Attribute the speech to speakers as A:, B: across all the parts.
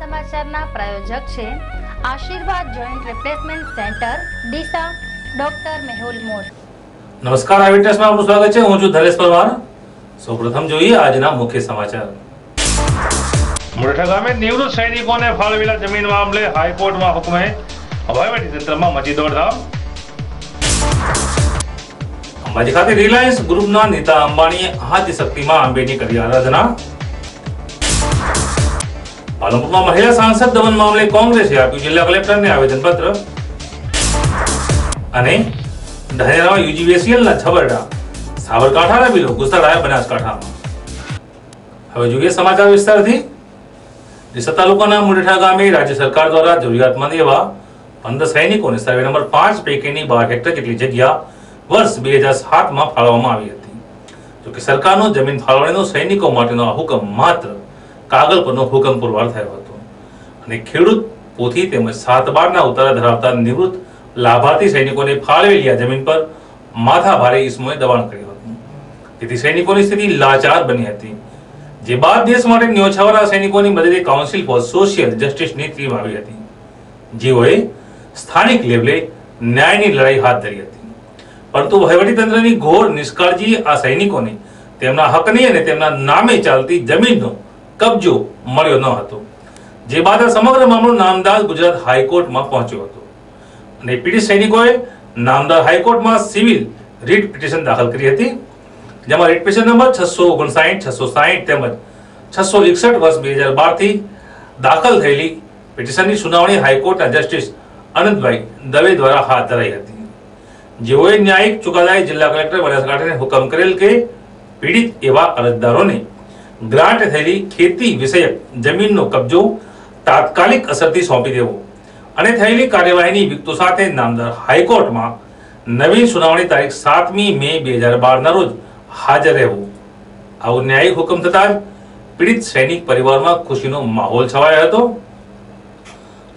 A: સમાચારના પ્રાયોજક છે આશીર્વાદ joint replacement centre Deesa, doctor Mehul mode.
B: નમસ્કાર, આઈવિટનેસમાં આપનું સ્વાગત છે। હું છું ધરેશ પરમાર। સૌપ્રથમ જોઈએ આજના મુખ્ય સમાચાર। મુરઠા ગામે નિવૃત્ત સૈનિકોને ફાળવેલા જમીન મામલે હાઈકોર્ટમાં હુકમે, વહીવટીતંત્રમાં મચી દોડધામ। અંબાજી ખાતે રિલાયન્સ ગ્રુપના નેતા અંબાણીએ આદિશક્તિમાં અંબેની કરી આરાધના। પાલનપુરમાં મહિલા સાંસદ દમન મામલે કોંગ્રેસે આપ્યું જિલ્લા કલેક્ટરને આવેદનપત્ર। અને ધાનેરામાં યુજીવીસીએલના છબરડા, સાબરકાંઠાના બિલો ઘુસાડાયા બનાસકાંઠામાં। હવે જોઈએ સમાચાર વિસ્તારથી। ડીસા તાલુકાના મુરઠા ગામે રાજ્ય સરકાર દ્વારા જરૂરિયાતમંદ એવા 15 સૈનિકોને સર્વે નંબર 5 પૈકીની 12 હેક્ટર જેટલી જગ્યા વર્ષ 2007માં ફાળવવામાં આવી હતી। જોકે સરકારનો જમીન ફાળવણીનો સૈનિકો માટેનો આ હુકમ માત્ર કાગળ પરનો હુકમ પુરવાર થયો હતો અને ખેડૂત પોથી તેમજ 7/12ના ઉતારા ધરાવતા નિવૃત્ત લાભાર્થી સૈનિકોને ફાળવેલી આ જમીન પર માથાભારે ઇસમોએ દબાણ કર્યું હતું, જેથી સૈનિકોની સ્થિતિ લાચાર બની હતી। જે બાદ દેશ માટે ન્યોછાવર સૈનિકોની મદદે કાઉન્સિલ ફોર સોશિયલ જસ્ટિસની ટીમ આવી હતી, જેઓએ સ્થાનિક લેવલે ન્યાયની લડાઈ હાથ ધરી હતી। પરંતુ વહીવટીતંત્રની ઘોર નિષ્કાળજીએ આ સૈનિકોને તેમના હકની અને તેમના નામે ચાલતી જમીનનો કબજો મળ્યો ન હતો। જે બાદ આ સમગ્ર મામલો નામદાર ગુજરાત હાઈકોર્ટમાં પહોંચ્યો હતો અને પીડિત સૈનિકોએ નામદાર હાઈકોર્ટમાં સિવિલ રીટ પિટિશન દાખલ કરી હતી, જેમાં રીટ પિટિશન નંબર 659, 660 તેમજ 661 વર્ષ 2012 થી દાખલ થયેલી પિટિશનની સુનાવણી હાઈકોર્ટના જસ્ટિસ અનંતભાઈ દવે દ્વારા હાથ ધરાઈ હતી, જેઓએ ન્યાયિક ચુકાદાએ જિલ્લા કલેક્ટર બનાસકાંઠાને હુકમ કરેલ કે પીડિત એવા અરજદારોને ગ્રાન્ટ થયેલી ખેતી વિષયક જમીનનો કબજો તાત્કાલિક અસરથી સોંપી દેવો અને થયેલી કાર્યવાહીની વિગતો સાથે નામદાર હાઈકોર્ટમાં નવી સુનાવણી તારીખ 7મી મે 2012ના રોજ હાજર રહેવું। આવો ન્યાયિક હુકમ થતાં જ પીડિત સૈનિક પરિવારમાં ખુશીનો માહોલ છવાયો હતો।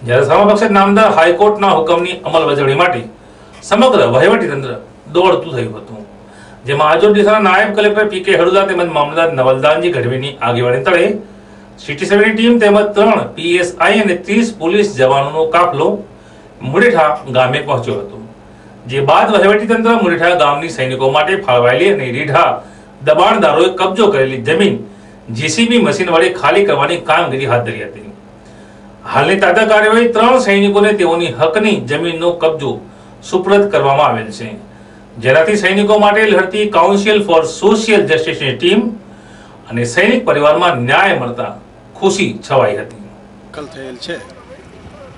B: જ્યારે સામાપક્ષે નામદાર હાઈકોર્ટના હુકમની અમલબજાવણી માટે સમગ્ર વહીવટીતંત્ર દોડતું થયું હતું, જેમાં આજરોજ ડીસાના નાયબ કલેક્ટર પીકે હડુદા તેમજ મામલતદાર નવલદાનજી ગઢવીની આગેવાની તળે સિટી 7ની ટીમ તેમજ 3 પીએસઆઈ અને 30 પોલીસ જવાનોનો કાફલો મુરઠા ગામે પહોંચ્યો હતો। જે બાદ વહીવટીતંત્ર મુરઠા ગામની સૈનિકો માટે ફાળવાયેલી અને રીઢા દબાણદારોએ કબજો કરેલી જમીન જેસીબી મશીન વડે ખાલી કરવાની કામગીરી હાથ ધરી હતી। હાલની તાજા કાર્યવાહી 3 સૈનિકોને તેઓની હકની જમીનનો કબજો સુપ્રત કરવામાં આવેલ છે, જેનાથી સૈનિકો માટે લડતી કાઉન્સિલ ફોર સોશિયલ જસ્ટિસની ટીમ અને સૈનિક પરિવારમાં ન્યાય મળતા ખુશી છવાઈ હતી।
C: દાખલ થયેલ છે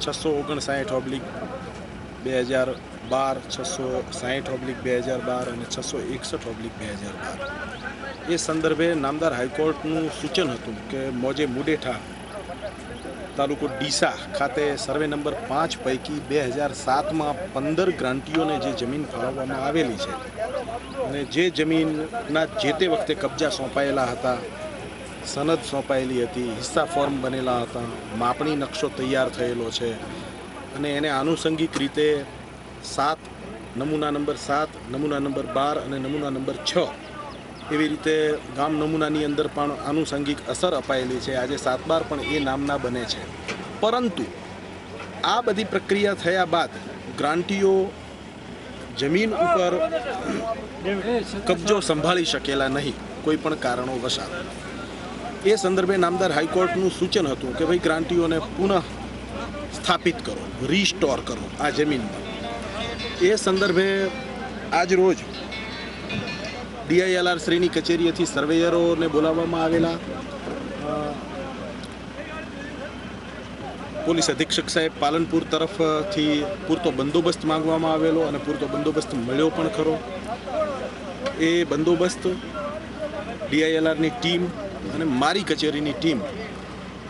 C: 659/2012, 660/2012 અને 661/2012 એ સંદર્ભે નામદાર હાઈકોર્ટનું સૂચન હતું કે મોજે મુડેઠા તાલુકો ડીસા ખાતે સર્વે નંબર 5 પૈકી 2007માં 15 ગ્રાન્ટીઓને જે જમીન ફાળવવામાં આવેલી છે અને જે જમીનના જે તે વખતે કબજા સોંપાયેલા હતા, સનદ સોંપાયેલી હતી, હિસ્સા ફોર્મ બનેલા હતા, માપણી નકશો તૈયાર થયેલો છે અને એને આનુષંગિક રીતે 7 નમૂના નંબર 7, નમૂના નંબર 12 અને નમૂના નંબર 6 એવી રીતે ગામ નમૂનાની અંદર પણ આનુષંગિક અસર અપાયેલી છે। આજે 7/12 પણ એ નામના બને છે, પરંતુ આ બધી પ્રક્રિયા થયા બાદ ગ્રાન્ટીઓ જમીન ઉપર કબજો સંભાળી શકેલા નહીં કોઈ પણ કારણો વસાત। એ સંદર્ભે નામદાર હાઈકોર્ટનું સૂચન હતું કે ભાઈ ગ્રાન્ટીઓને પુનઃ સ્થાપિત કરો, રીસ્ટોર કરો આ જમીનમાં। એ સંદર્ભે આજ રોજ DILR શ્રીની કચેરીએથી સર્વેયરોને બોલાવવામાં આવેલા, પોલીસ અધિક્ષક સાહેબ પાલનપુર તરફથી પૂરતો બંદોબસ્ત માંગવામાં આવેલો અને પૂરતો બંદોબસ્ત મળ્યો પણ ખરો। એ બંદોબસ્ત DILRની ટીમ અને મારી કચેરીની ટીમ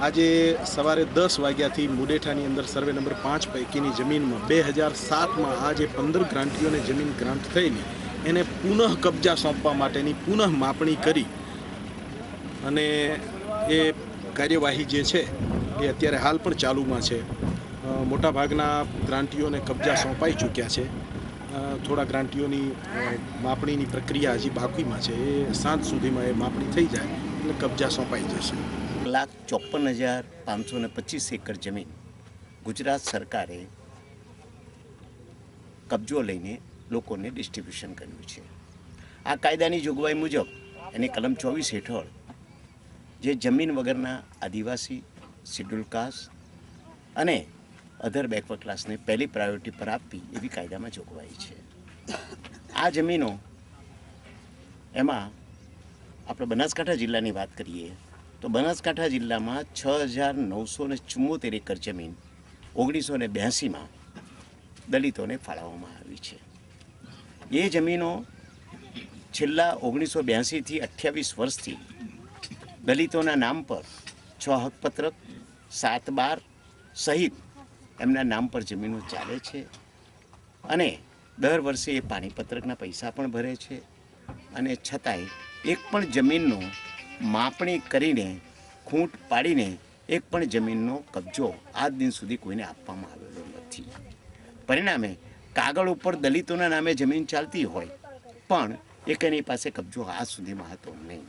C: આજે સવારે 10 વાગ્યાથી મુડેઠાની અંદર સર્વે નંબર 5 પૈકીની જમીનમાં 2007માં આ જે 15 ગ્રાન્ટીઓને જમીન ગ્રાન્ટ થયેલી એને પુનઃ કબજા સોંપવા માટેની પુનઃ માપણી કરી અને એ કાર્યવાહી જે છે એ અત્યારે હાલ પણ ચાલુમાં છે। મોટાભાગના ગ્રાન્ટીઓને કબજા સોંપાઈ ચૂક્યા છે, થોડા ગ્રાન્ટીઓની માપણીની પ્રક્રિયા હજી બાકીમાં છે। એ સાંજ સુધીમાં એ માપણી થઈ જાય એટલે કબજા સોંપાઈ જશે।
D: 1,54,525 એકર જમીન ગુજરાત સરકારે કબજો લઈને લોકોને ડિસ્ટ્રીબ્યુશન કર્યું છે. આ કાયદાની જોગવાઈ મુજબ એની કલમ 24 હેઠળ જે જમીન વગરના આદિવાસી, શેડ્યુલ કાસ્ટ અને અધર બેકવર્ડ ક્લાસને પહેલી પ્રાયોરિટી પર આપવી એવી કાયદામાં જોગવાઈ છે. આ જમીનો એમાં આપણે બનાસકાંઠા જિલ્લાની વાત કરીએ તો બનાસકાંઠા જિલ્લામાં 6,974 એકર જમીન 1982માં દલિતોને ફાળવવામાં આવી છે. એ જમીનો છેલ્લા 1982થી 28 વર્ષથી દલિતોના નામ પર 6 હકપત્રક, 7 બાર સહિત એમના નામ પર જમીનો ચાલે છે અને દર વર્ષે એ પાણીપત્રકના પૈસા પણ ભરે છે અને છતાંય એક પણ જમીનનો માપણી કરીને ખૂંટ પાડીને એક પણ જમીનનો કબજો આજ દિન સુધી કોઈને આપવામાં આવેલો નથી. પરિણામે કાગળ ઉપર દલિતોના નામે જમીન ચાલતી હોય પણ એક એની પાસે કબજો આજ સુધીમાં હતો નહીં.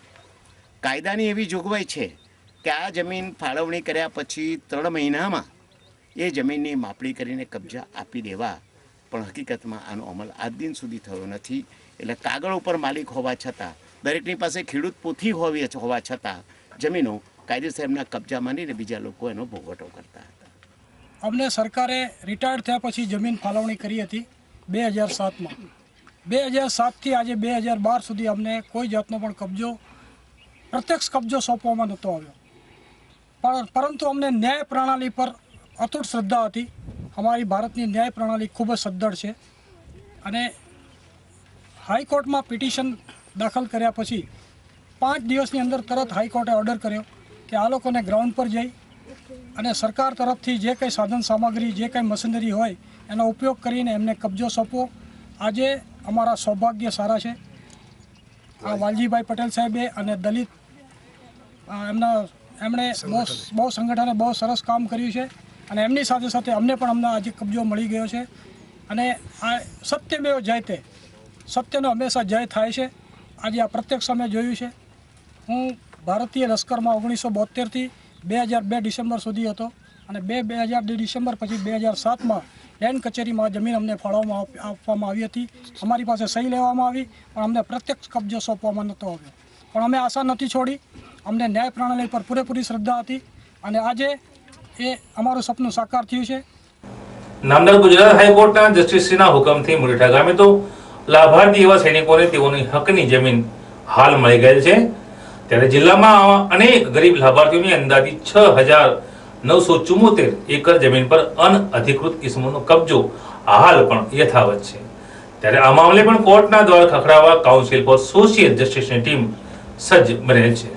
D: કાયદાની એવી જોગવાઈ છે કે આ જમીન ફાળવણી કર્યા પછી 3 મહિનામાં એ જમીનની માપણી કરીને કબજા આપી દેવા, પણ હકીકતમાં આનો અમલ આજ દિન સુધી થયો નથી. એટલે કાગળ ઉપર માલિક હોવા છતાં, દરેકની પાસે ખેડૂત પોથી હોવા છતાં જમીનો કાયદેસર એમના કબજા માનીને બીજા લોકો એનો ભોગવટો કરતા હતા.
E: અમને સરકારે રિટાયર્ડ થયા પછી જમીન ફાળવણી કરી હતી 2007માં. 2007થી આજે 2012 સુધી અમને કોઈ જાતનો પણ કબજો, પ્રત્યક્ષ કબજો સોંપવામાં નહોતો આવ્યો. પરંતુ અમને ન્યાય પ્રણાલી પર અતૂટ શ્રદ્ધા હતી. અમારી ભારતની ન્યાય પ્રણાલી ખૂબ જ સદ્ધર છે અને હાઈકોર્ટમાં પિટિશન દાખલ કર્યા પછી 5 દિવસની અંદર તરત હાઈકોર્ટે ઓર્ડર કર્યો કે આ લોકોને ગ્રાઉન્ડ પર જઈ અને સરકાર તરફથી જે કંઈ સાધન સામગ્રી, જે કંઈ મશીનરી હોય એનો ઉપયોગ કરીને એમને કબજો સોંપવો. આજે અમારા સૌભાગ્ય સારા છે. આ વાલજીભાઈ પટેલ સાહેબે અને દલિત એમણે બહુ સંગઠને બહુ સરસ કામ કર્યું છે અને એમની સાથે સાથે અમને આજે કબજો મળી ગયો છે. અને આ સત્યમેવ જયતે, સત્યનો હંમેશા જય થાય છે. આજે આ પ્રત્યક્ષ અમે જોયું છે. હું ભારતીય લશ્કરમાં 1972થી 2002 ડિસેમ્બર સુધી હતો અને 2002 ડિસેમ્બર પછી 2007માં લેન્ડ કચેરીમાં જમીન અમને ફાળવવામાં આપવામાં આવી હતી. અમારી પાસે સહી લેવામાં આવી પણ અમને પ્રત્યક્ષ કબજો સોંપવામાં નહોતો આવ્યો. પણ અમે આશા નથી છોડી. અમને ન્યાય પ્રણાલી પર પૂરેપૂરી શ્રદ્ધા હતી અને આજે એ અમારું સપનું સાકાર થયું છે.
B: નામદાર ગુજરાત હાઈકોર્ટના જસ્ટિસશ્રીના હુકમથી મુરેઠા ગામે તો લાભાર્થી એવા સૈનિકોને તેઓની હકની જમીન હાલ મળી ગયેલ છે. ત્યારે જિલ્લામાં અનેક ગરીબ લાભાર્થીઓની અંદાજિત 6,974 એકર જમીન પર અનઅધિકૃત ઇસમોનો કબજો હાલ પણ યથાવત છે. ત્યારે આ મામલે પણ કોર્ટના દ્વાર ખખડાવવા કાઉન્સિલ ફોર સોશિયલ જસ્ટિસની ટીમ સજ્જ બનેલ છે.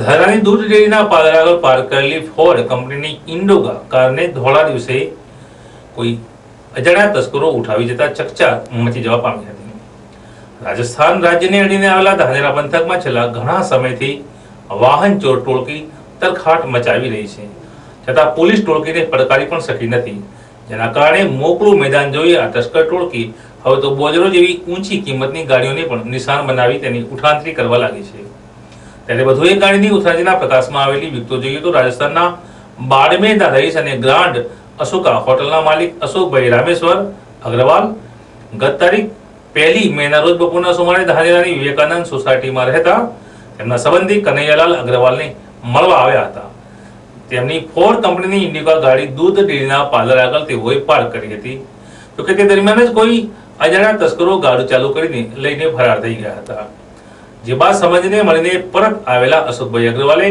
B: ધારાની દૂધ ડેરીના પાદર આગળ પાર્ક કરેલી ફોર્ડ કંપનીની ઇન્ડોગા કારને ધોળા દિવસે કોઈ અજાણ્યા તસ્કરો ઉઠાવી જતા ચકચાર મચી જવા પામી હતી. રાજસ્થાન રાજ્યને અડીને આવેલા ધાનેરા પંથકમાં છેલ્લા ઘણા સમયથી વાહન ચોર ટોળકી તરખાટ મચાવી રહી છે, છતાં પોલીસ ટોળકીને પડકારી પણ શકી નથી. જેના કારણે મોકળું મેદાન જોઈ આ તસ્કર ટોળકી હવે તો બોજરો જેવી ઊંચી કિંમતની ગાડીઓને પણ નિશાન બનાવી તેની ઉઠાંતરી કરવા લાગી છે. ત્યારે વધુ એક ગાડીની ઉઠાંતરીના પ્રકાશમાં આવેલી વિગતો જોઈએ તો રાજસ્થાનના બાડમેરના રહીશ અને ગ્રાન્ડ અશોકા હોટલના માલિક અશોકભાઈ રામેશ્વર અગ્રવાલ ગત તારીખ 1 મેના રોજ બપોરના સુમારે ધાનેરાની વિવેકાનંદ સોસાયટીમાં રહેતા તેમના સંબંધી કનૈયાલાલ અગ્રવાલને મળવા આવ્યા હતા. તેમની ફોર્ડ કંપનીની ઇન્ડિકા ગાડી દૂધ ડેરીના પાર્લર આગળ તેઓએ પાર્ક કરી હતી. તો કે તે દરમિયાન જ કોઈ અજાણ્યા તસ્કરો ગાડી ચાલુ કરીને લઈને ફરાર થઈ ગયા હતા. જે બાદ સમજીને મળીને પરત આવેલા અશોકભાઈ અગ્રવાલે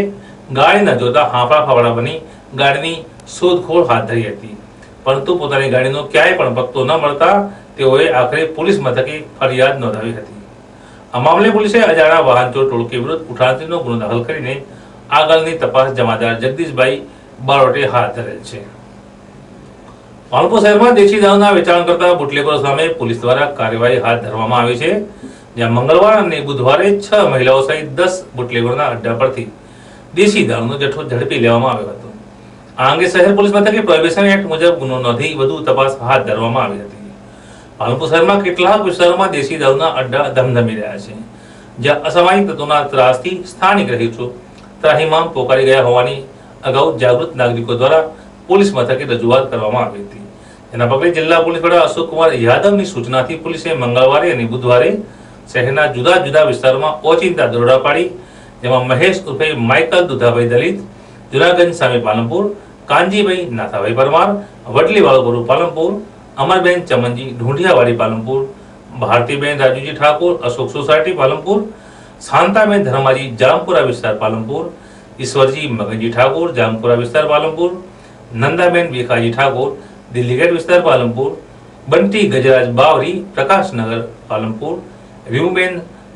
B: ગાડી ન જોતા હાંફળા ફાફડા બની ગાડીની શોધખોળ હાથ ધરી હતી. પરંતુ પોતાની ગાડીનો ક્યાંય પણ પત્તો ન મળતા તેઓએ આખરે પોલીસ મથકે ફરિયાદ નોંધાવી હતી. આ મામલે પોલીસે અજાણ્યા વાહન ચોર ટોળકી વિરુદ્ધ ઉઠાંતરીનો ગુનો દાખલ કરીને આગળની તપાસ જમાદાર જગદીશભાઈ બારોટે હાથ ધરેલ છે. પાલનપુર શહેરમાં દેશી દારૂના વેચાણ કરતા બુટલેગરો સામે પોલીસ દ્વારા કાર્યવાહી હાથ ધરવામાં આવી છે. જ્યાં મંગળવાર અને બુધવારે 6 મહિલાઓ સહિત 10 બુટલેગરોના અડ્ડા પરથી દેશી દારૂનો જથ્થો ઝડપી લેવામાં આવ્યો હતો. આ અંગે શહેર પોલીસ મથકે પ્રોહિબિશન એક્ટ મુજબ ગુનો નોંધી વધુ તપાસ હાથ ધરવામાં આવી હતી. પાલનપુર શહેરમાં કેટલાક વિસ્તારોમાં દેશી દારૂના અડ્ડા ધમધમી રહ્યા છે, જ્યાં અસામાયિક તત્વોના ત્રાસથી સ્થાનિક રહીશો ત્રાહિમામ પોકારી ગયા હોવાની અગાઉ જાગૃત નાગરિકો દ્વારા પોલીસ મથકે રજૂઆત કરવામાં આવી હતી. જેના પગલે જિલ્લા પોલીસ વડા અશોકકુમાર યાદવની સૂચનાથી પોલીસે મંગળવારે અને બુધવારે શહેરના જુદા જુદા વિસ્તારોમાં ઓચિંતા દરોડા પાડી, જેમાં મહેશ ઉર્ફે માઇકલ દુધાભાઈ દલિત, જુનાગંજ સામે પાલનપુર, કાનજીભાઈ નાથાભાઈ પરમાર, વડલીવાળો ગુરુ પાલનપુર, અમરબેન ચમનજી ઢૂંઢિયાવાડી પાલનપુર, ભારતીબેન રાજુજી ઠાકોર અશોક સોસાયટી પાલનપુર, શાંતાબેન ધર્માજી જામપુરા વિસ્તાર પાલનપુર, ઈશ્વરજી મગનજી ઠાકોર જામપુરા વિસ્તાર પાલનપુર, નંદાબેન ભીખાજી ઠાકોર દિલ્હી ગેટ વિસ્તાર પાલનપુર, બંટી ગજરાજ બાવરી પ્રકાશનગર પાલનપુર, રીમુબેન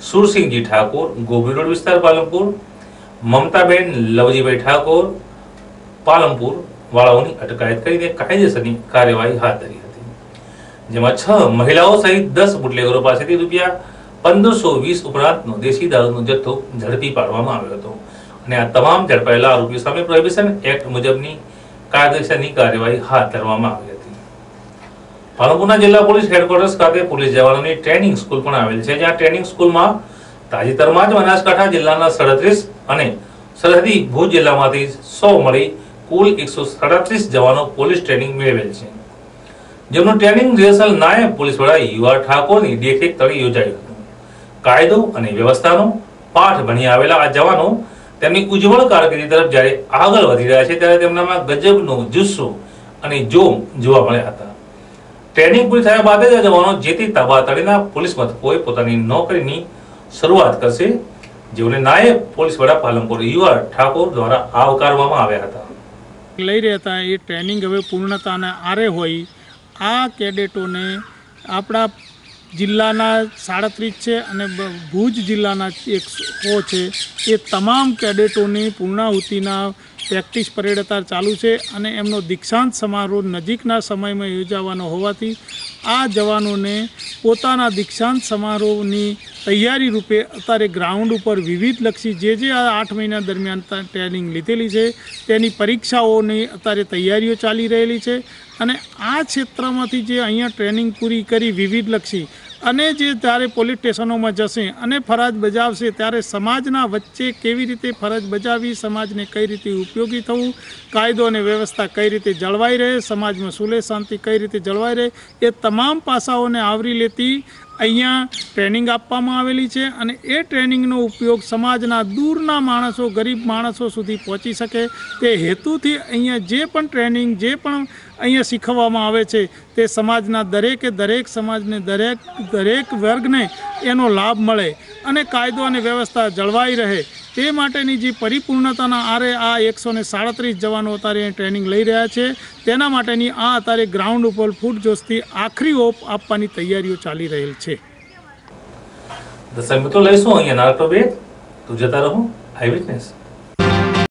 B: સુરસિંહજી ઠાકોર ગોબી રોડ વિસ્તાર પાલનપુર, મમતાબેન લવજીભાઈ ઠાકોર પાલનપુર વાળાઓની અટકાયત કરીને કાયદેસરની કાર્યવાહી હાથ ધરી હતી. જેમાં 6 મહિલાઓ સહિત 10 બુટલેગરો પાસેથી ₹1520 ઉપરાંતનો દેશી દારૂનો જથ્થો ઝડપી પાડવામાં આવ્યો હતો અને આ તમામ ઝડપાયેલા આરોપીઓ સામે પ્રોહિબિશન એક્ટ મુજબની કાયદેસરની કાર્યવાહી હાથ ધરવામાં આવી હતી. પાલનપુરના જિલ્લા પોલીસ હેડક્વાર્ટર્સ ખાતે પોલીસ જવાનોની ટ્રેનિંગ સ્કૂલ પણ આવેલ છે, જ્યાં ટ્રેનિંગ સ્કૂલમાં તાજેતરમાં જ બનાસકાંઠા જિલ્લાના 37 અને સરહદી ભુજ જિલ્લામાંથી 100 મળી કુલ 137 જવાનો પોલીસ ટ્રેનિંગ મેળવેલ છે, જેમનું ટ્રેનિંગ રિહર્સલ નાયબ પોલીસ વડા યુવા ઠાકોરની દેખરેખ તળે યોજાયું હતું. કાયદો અને વ્યવસ્થાનો પાઠ ભણી આવેલા આ જવાનો તેમની ઉજ્જવળ કારકિર્દી તરફ જ્યારે આગળ વધી રહ્યા છે, ત્યારે તેમનામાં ગજબનો જુસ્સો અને જોમ જોવા મળ્યા હતા. ટ્રેનિંગ પૂરી થયા બાદ જ આ જવાનો જે તે તાબા તળેના પોલીસ મથકોએ પોતાની નોકરીની શરૂઆત કરશે, જેઓને નાયબ પોલીસ વડા પાલનપુર યુવા ઠાકોર દ્વારા આવકારવામાં આવ્યા હતા.
F: લઈ રહ્યા હતા એ ટ્રેનિંગ હવે પૂર્ણતાના આરે હોય. આ કેડેટોને આપણા જિલ્લાના 37 છે અને ભુજ જિલ્લાના 100 છે, એ તમામ કેડેટોની પૂર્ણાહુતિના પ્રેક્ટિસ પરેડ અત્યારે ચાલુ છે અને એમનો દીક્ષાંત સમારોહ નજીકના સમયમાં યોજાવાનો હોવાથી આ જવાનોને પોતાના દીક્ષાંત સમારોહની તૈયારી રૂપે અત્યારે ગ્રાઉન્ડ ઉપર વિવિધલક્ષી જે આ 8 મહિના દરમિયાન ટ્રેનિંગ લીધેલી છે તેની પરીક્ષાઓની અત્યારે તૈયારીઓ ચાલી રહેલી છે અને આ ક્ષેત્રમાંથી જે અહીંયા ટ્રેનિંગ પૂરી કરી વિવિધલક્ષી અને જે ત્યારે પોલીસ સ્ટેશનોમાં જશે અને ફરજ બજાવશે ત્યારે સમાજના વચ્ચે કેવી રીતે ફરજ બજાવવી, સમાજને કઈ રીતે ઉપયોગી થવું, કાયદો અને વ્યવસ્થા કઈ રીતે જળવાઈ રહે, સમાજમાં સુલેહ શાંતિ કઈ રીતે જળવાઈ રહે, એ તમામ પાસાઓને આવરી લેતી અહીંયા ટ્રેનિંગ આપવામાં આવેલી છે અને એ ટ્રેનિંગનો ઉપયોગ સમાજના દૂરના માણસો, ગરીબ માણસો સુધી પહોંચી શકે તે હેતુથી અહીંયા જે પણ ટ્રેનિંગ જે પણ અહીંયા શીખવવામાં આવે છે તે સમાજના દરેક સમાજને દરેક વર્ગને એનો લાભ મળે અને કાયદો અને વ્યવસ્થા જળવાઈ રહે તે માટેની જે પરિપૂર્ણતાના આરે આ 137 જવાનો અત્યારે ટ્રેનિંગ લઈ રહ્યા છે, તેના માટેની આ અત્યારે ગ્રાઉન્ડ ઉપર ફૂટજોશથી આખરી ઓપ આપવાની તૈયારીઓ ચાલી રહેલ છે.
B: દર્શક મિત્રો, લઈશું અહીંયા નાટો બ્રેક. તો જતા રહો આઈ વિટનેસ.